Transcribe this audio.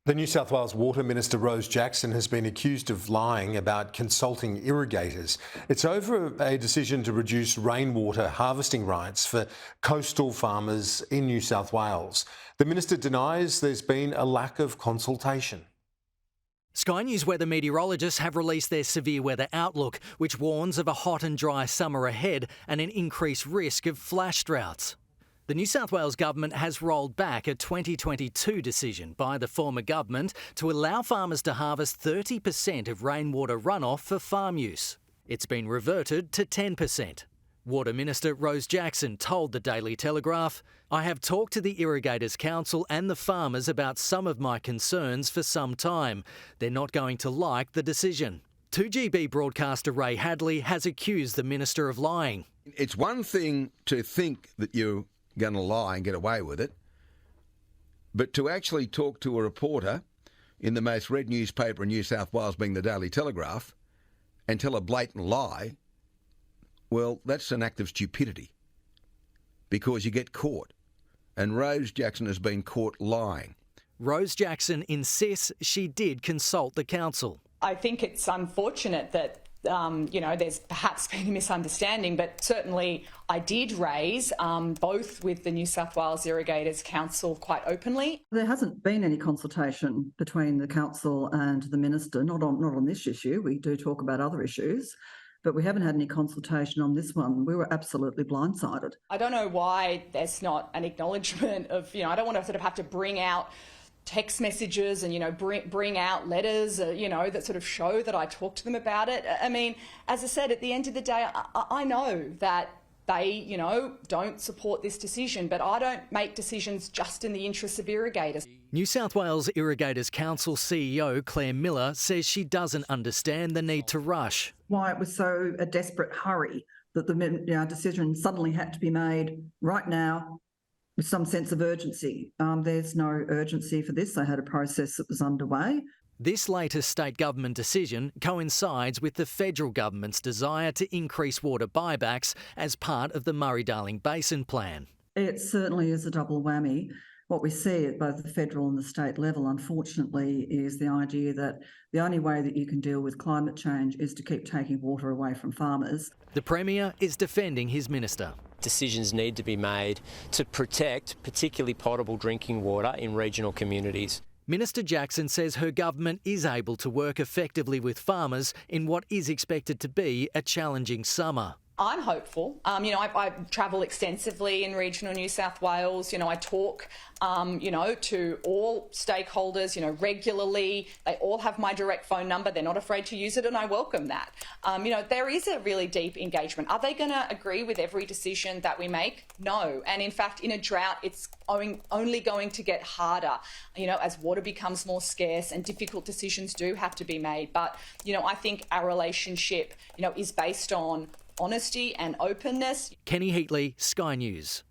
The New South Wales Water Minister Rose Jackson has been accused of lying about consulting irrigators. It's over a decision to reduce rainwater harvesting rights for coastal farmers in New South Wales. The minister denies there's been a lack of consultation. Sky News weather meteorologists have released their severe weather outlook, which warns of a hot and dry summer ahead and an increased risk of flash droughts. The New South Wales government has rolled back a 2022 decision by the former government to allow farmers to harvest 30% of rainwater runoff for farm use. It's been reverted to 10%. Water Minister Rose Jackson told the Daily Telegraph, "I have talked to the Irrigators Council and the farmers about some of my concerns for some time. They're not going to like the decision." 2GB broadcaster Ray Hadley has accused the minister of lying. It's one thing to think that you're going to lie and get away with it, but to actually talk to a reporter in the most read newspaper in New South Wales, being the Daily Telegraph, and tell a blatant lie, well, that's an act of stupidity, because you get caught. And Rose Jackson has been caught lying. Rose Jackson insists she did consult the council. I think it's unfortunate that there's perhaps been a misunderstanding, but certainly I did raise both with the New South Wales Irrigators Council quite openly. There hasn't been any consultation between the council and the minister, not on this issue. We do talk about other issues, but we haven't had any consultation on this one. We were absolutely blindsided. I don't know why there's not an acknowledgement of, I don't want to sort of have to bring out text messages and, bring out letters, that sort of show that I talked to them about it. I mean, as I said, at the end of the day, I know that they, don't support this decision, but I don't make decisions just in the interests of irrigators. New South Wales Irrigators Council CEO Claire Miller says she doesn't understand the need to rush. Why it was so a desperate hurry that the decision suddenly had to be made right now, with some sense of urgency. There's no urgency for this. They had a process that was underway. This latest state government decision coincides with the federal government's desire to increase water buybacks as part of the Murray-Darling Basin Plan. It certainly is a double whammy. What we see at both the federal and the state level, unfortunately, is the idea that the only way that you can deal with climate change is to keep taking water away from farmers. The Premier is defending his minister. Decisions need to be made to protect particularly potable drinking water in regional communities. Minister Jackson says her government is able to work effectively with farmers in what is expected to be a challenging summer. I'm hopeful. I travel extensively in regional New South Wales. I talk, to all stakeholders, regularly. They all have my direct phone number. They're not afraid to use it, and I welcome that. There is a really deep engagement. Are they going to agree with every decision that we make? No. And in fact, in a drought, it's only going to get harder, as water becomes more scarce and difficult decisions do have to be made. But, I think our relationship, is based on honesty and openness. Kenny Heatley, Sky News.